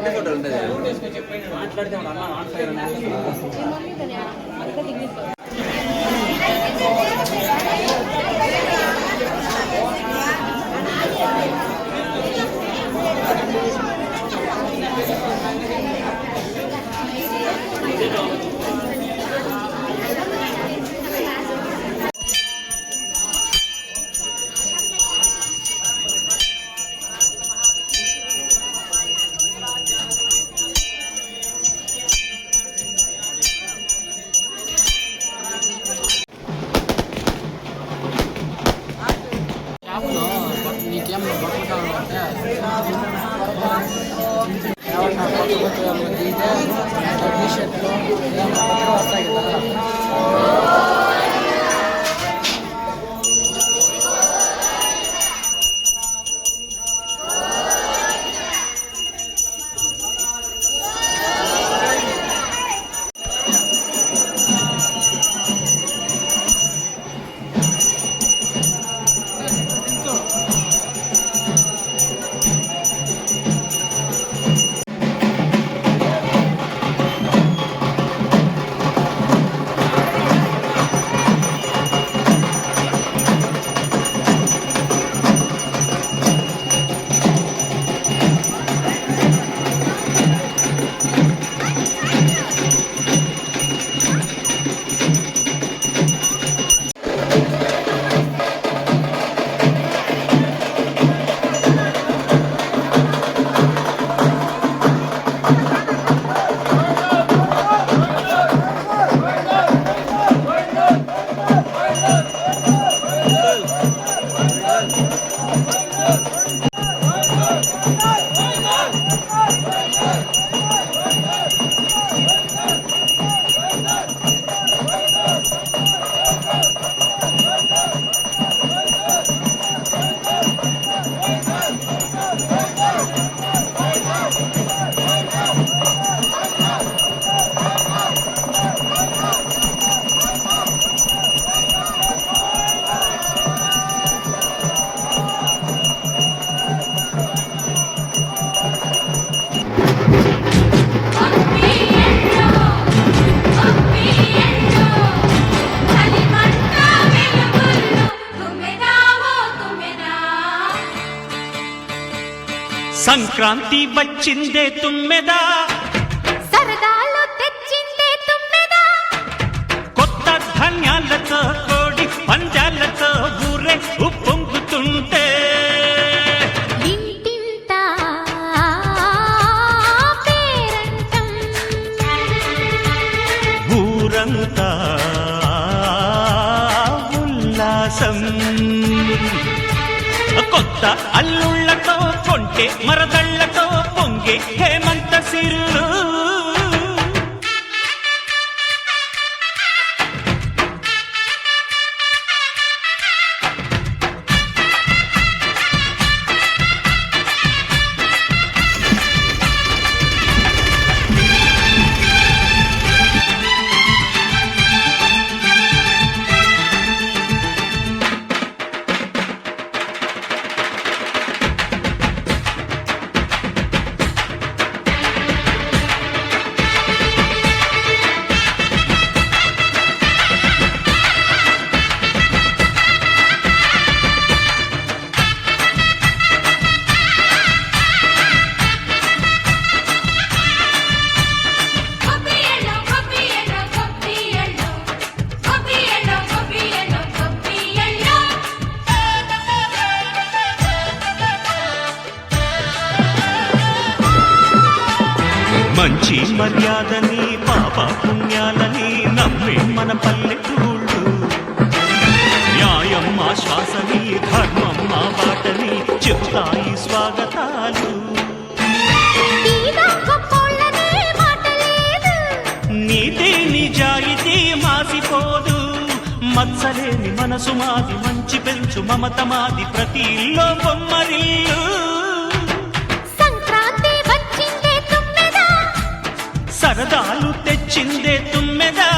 మాట్లాడితే నీకేం బట్టలు కావాలంటే టీ షర్ట్లు వస్తాయి కదా. సంక్రాంతి వచ్చిందే తుమ్మెదా, సరదాలు తెచ్చిందే తుమ్మెదా, కొత్త ధాన్యాలతో కోడి పంజాలతో ఊరే ఉప్పొంగుతుంటే ఇంటింటా పేరంటం, ఊరంతా ఉల్లాసం. కొత్త అల్లుళ్లతో కొంటే మరదళ్లతో పొంగే హేమంత సిరులు. మంచి మర్యాదని పాప పుణ్యాలని నమ్మే మన పల్లెటూళ్ళు, న్యాయం మా శ్వాసని ధర్మం మా బాటని చెప్తాయి స్వాగతాలు. నీతి నిజాయితీ మాసిపోదు, మత్సలేని మనసు మాది, మంచి పెంచు మమత మాది, ప్రతి ఇల్లో బొమ్మరిల్లు. సంక్రాంతి వచ్చిందే తుమ్మెదా, సరదాలు తెచ్చిందే తుమ్మెదా,